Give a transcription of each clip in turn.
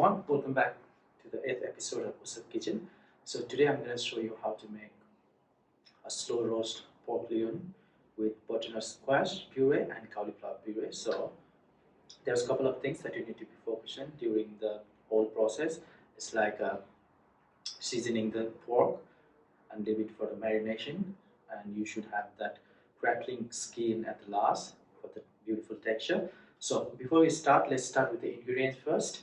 everyone, welcome back to the 8th episode of Utshav Kitchen. So today I'm going to show you how to make a slow roast pork loin with butternut squash puree and cauliflower puree. So there's a couple of things that you need to be focused on during the whole process. It's like seasoning the pork and leave it for the marination, and you should have that crackling skin at the last for the beautiful texture. So before we start, let's start with the ingredients first.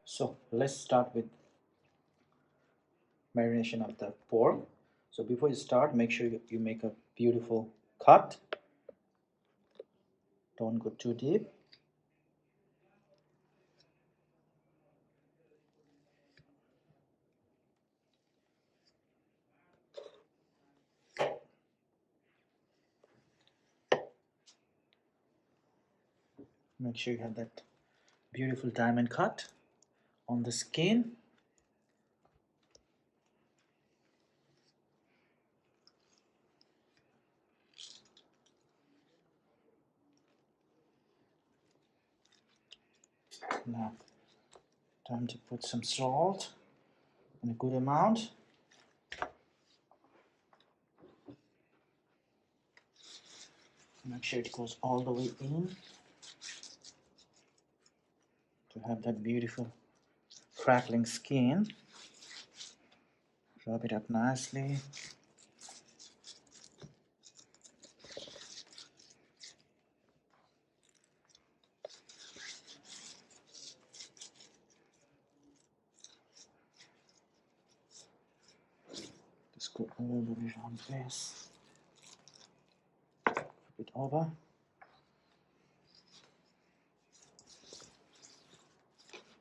So let's start with marination of the pork. So before you start, make sure you make a beautiful cut. Don't go too deep. Make sure you have that beautiful diamond cut on the skin. Now, time to put some salt in a good amount. Make sure it goes all the way in to have that beautiful crackling skin. Rub it up nicely. Just go all the way around this. Flip it over.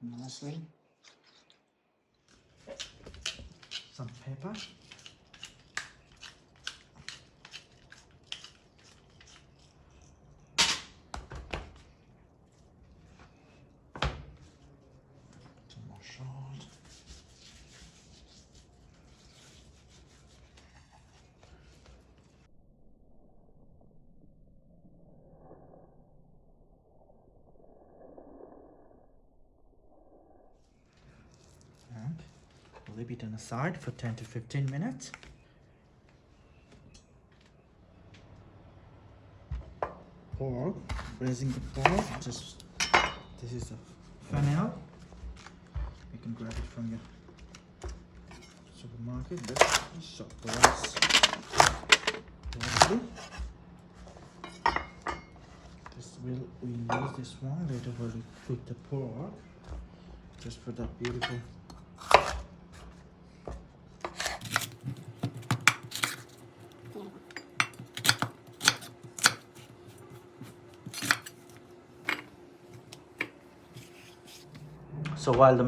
Nicely. Some pepper. Some more salt. And leave it on the side for 10 to 15 minutes. Pork, braising the pork. Just this is the fennel. You can grab it from your supermarket. So braise lightly. We'll use this one later when we cook the pork. Just for that beautiful. So while the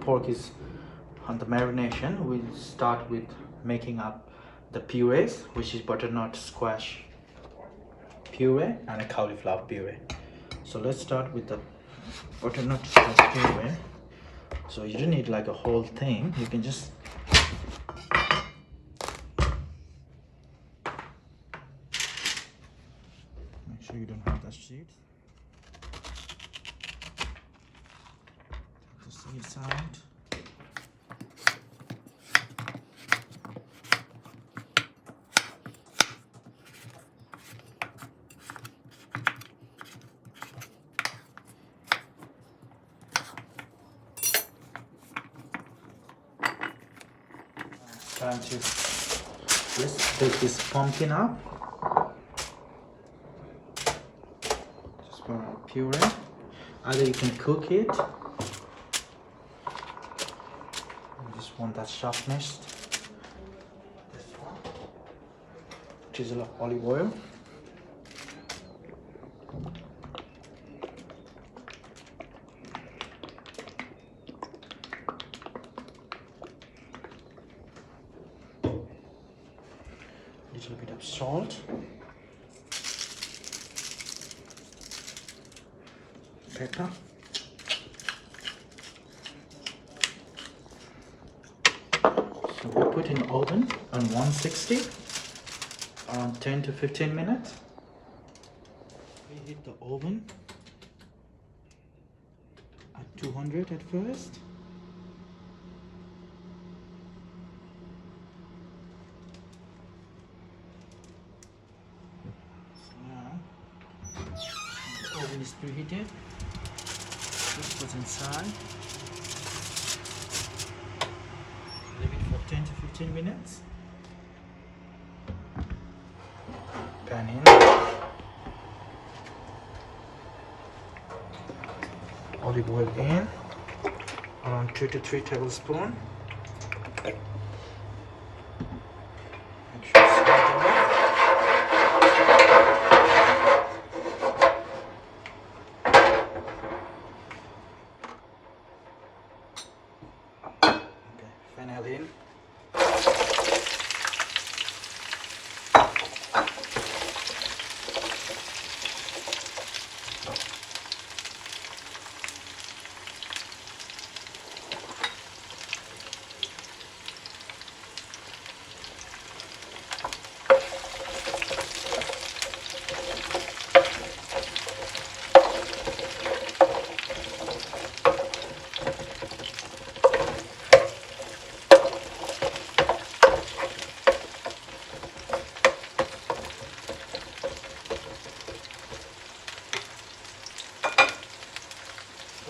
pork is on the marination, we'll start with making up the purees, which is butternut squash puree and a cauliflower puree. So let's start with the butternut squash puree. So you don't need like a whole thing. You can just make sure you don't have that sheet. Take the seeds out. Time to let's take this pumpkin up. Just for a puree. Either you can cook it. You just want that sharpness. This one. Drizzle of olive oil. salt, pepper, so we put in oven on 160 around 10 to 15 minutes. We heat the oven at 200 at first. So now the oven is preheated. This goes inside. Leave it for 10 to 15 minutes. Pan in. Olive oil in. Around 2 to 3 tablespoons. Make sure it's hot enough. Okay, fennel in.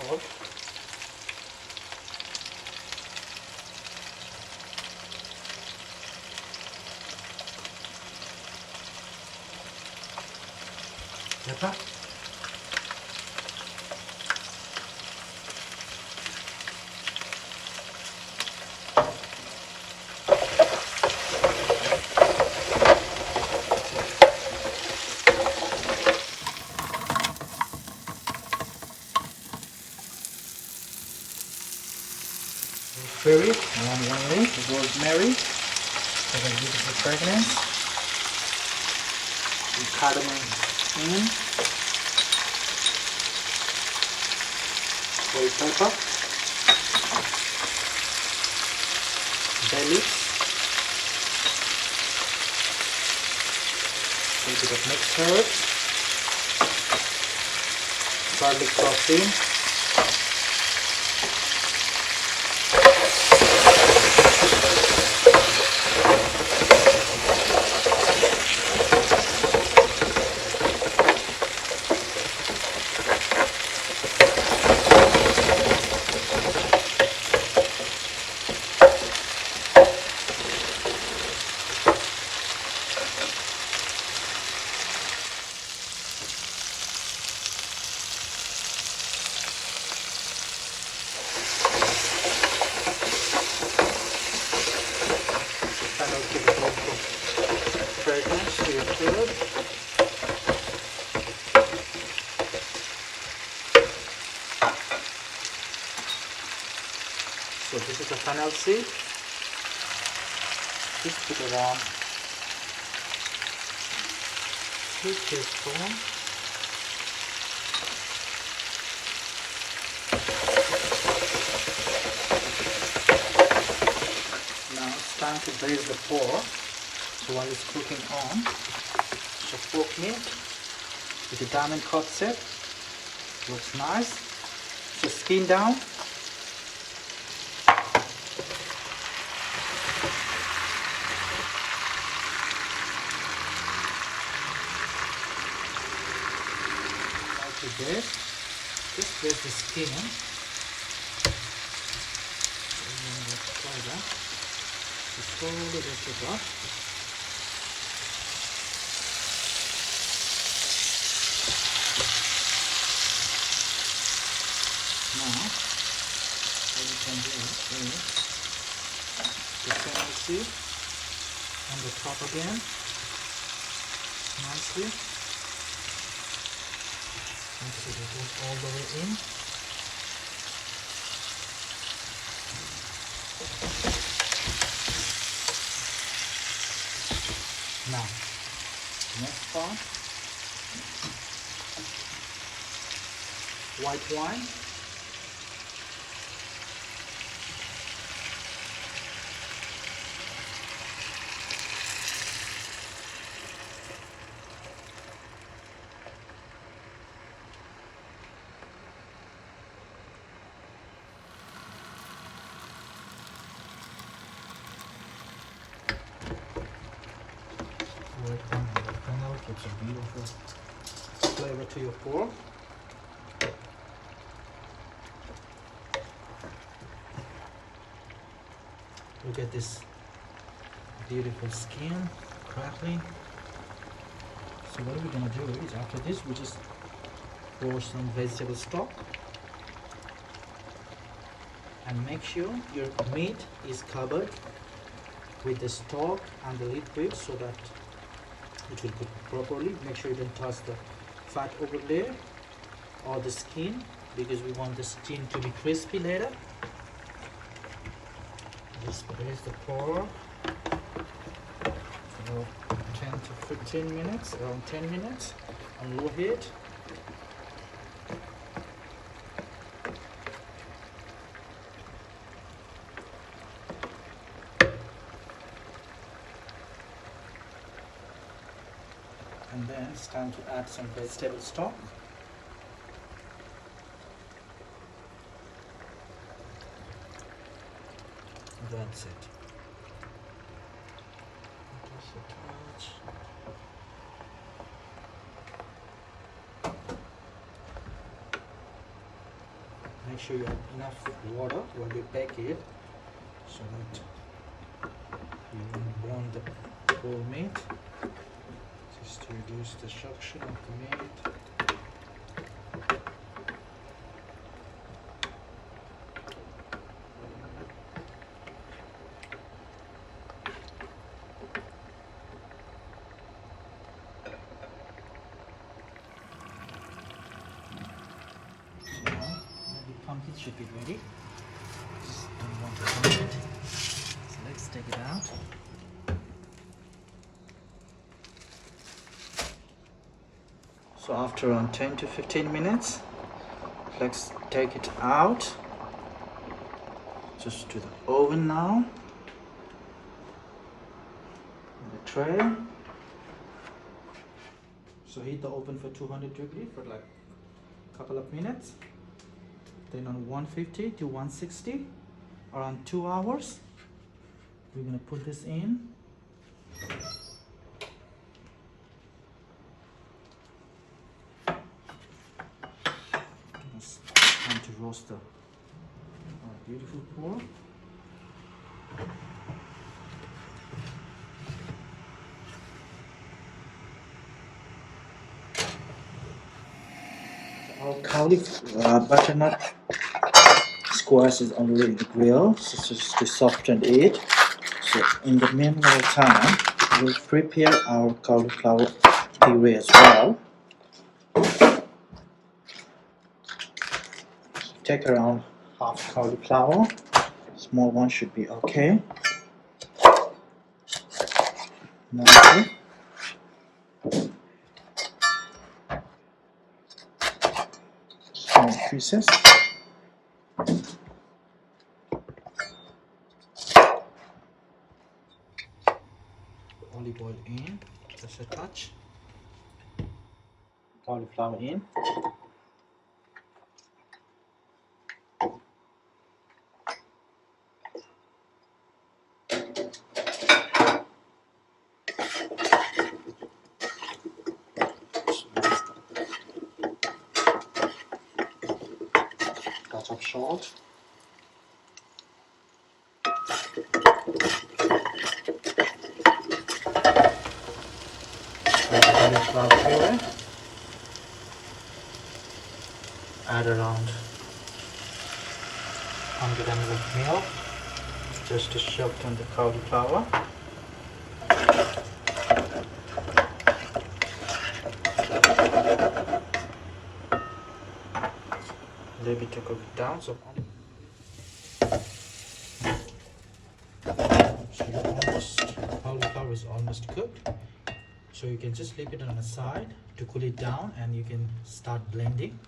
Salt. Pepper. Puree, one leaf, rosemary, for the beautiful fragrance. The cardamom in, bell pepper, bay leaves, a little bit of mixed herbs, garlic cloves in. Fragrance to your food. So this is a fennel seed. Just put around 2 teaspoons. Now it's time to braise the pork. So while it's cooking on, so pork meat with the diamond cut set, looks nice. So skin down. Like this, just place the skin. So slowly lift it up. Now, what you can do is the fennel seed on the top again, nicely. Make sure it goes all the way in. Now, white wine. White wine and butternut gives a beautiful flavor to your pork. Look at this beautiful skin crackling. So what we're gonna do is after this we just pour some vegetable stock and make sure your meat is covered with the stock and the liquid so that it will cook properly. Make sure you don't touch the fat over there or the skin, because we want the skin to be crispy later. Just place the pork for 10 to 15 minutes, around 10 minutes on low heat. And then it's time to add some vegetable stock. That's it. Just a touch. Make sure you have enough water while you bake it so that you won't burn the whole meat. Just to reduce the suction of the meat. So now maybe pumpkin should be ready. Just don't want to burn it. So let's take it out. So after around 10 to 15 minutes, let's take it out. Just to the oven now. In the tray. So heat the oven for 200 degrees for like a couple of minutes. Then on 150 to 160, around 2 hours. We're gonna put this in. Time to roast the beautiful pork. Our cauliflower butternut squash is already in the grill, so just to soften it. So in the meanwhile time, we'll prepare our cauliflower puree as well. Take around half cauliflower. Small one should be okay. Now, small pieces. Olive oil in, just a touch. Cauliflower in. Touch of salt. Cauliflower puree. Add around 100 ml of milk just to soften the cauliflower. A little bit to cook it down. So cauliflower is almost cooked. So you can just leave it on the side to cool it down, and you can start blending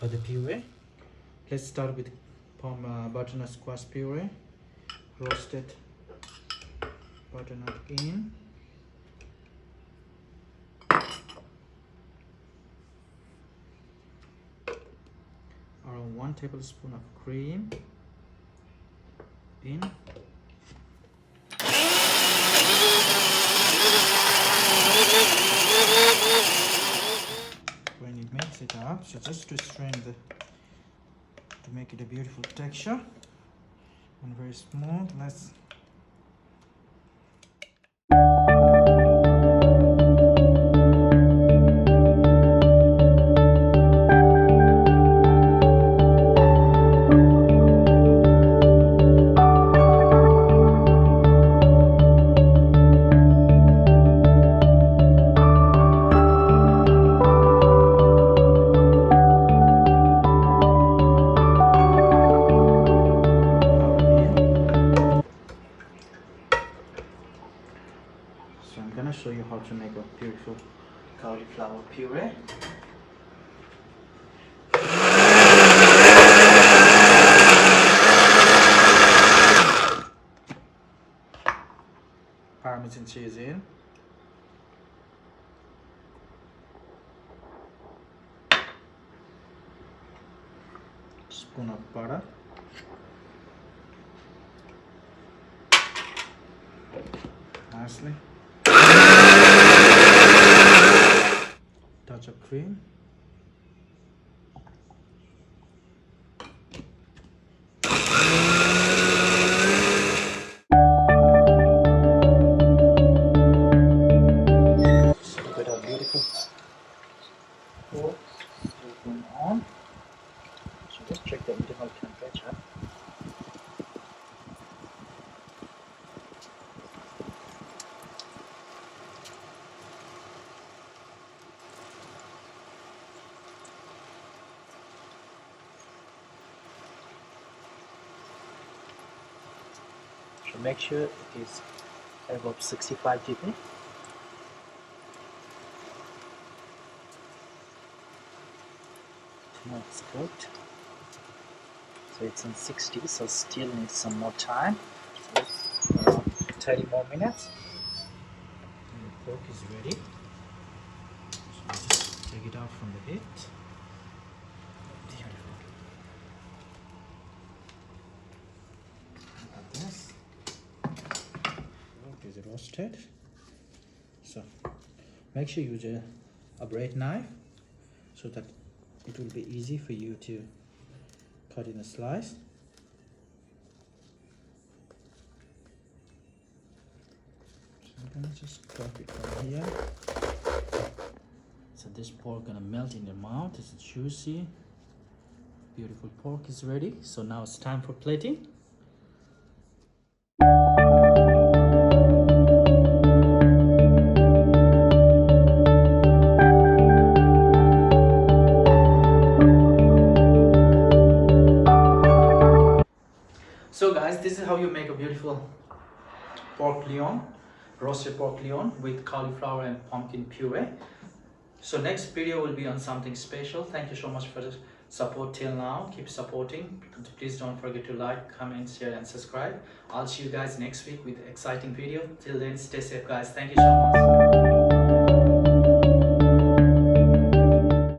for the puree. Let's start with butternut squash puree. Roasted butternut in. Around 1 tablespoon of cream in. When you mix it up, so just to strain to make it a beautiful texture and very smooth. Let's show you how to make a beautiful cauliflower puree. Parmesan cheese in. Spoon of butter. Nicely. Touch of cream. So look at our beautiful pork still going on. So just check the internal temperature. So make sure it is above 65 degrees. Now it's cooked. So it's in 60, so still needs some more time. So it's around 30 more minutes. And the pork is ready. So just take it out from the heat. This is roasted, so make sure you use a braid knife so that it will be easy for you to cut in a slice. So I'm gonna just drop it from here. So this pork gonna melt in your mouth. It's juicy, beautiful pork is ready. So now it's time for plating. So guys, this is how you make a beautiful pork loin, roasted pork loin with cauliflower and pumpkin puree. So next video will be on something special. Thank you so much for the support till now. Keep supporting. Please don't forget to like, comment, share and subscribe. I'll see you guys next week with exciting video. Till then, stay safe guys. Thank you so much.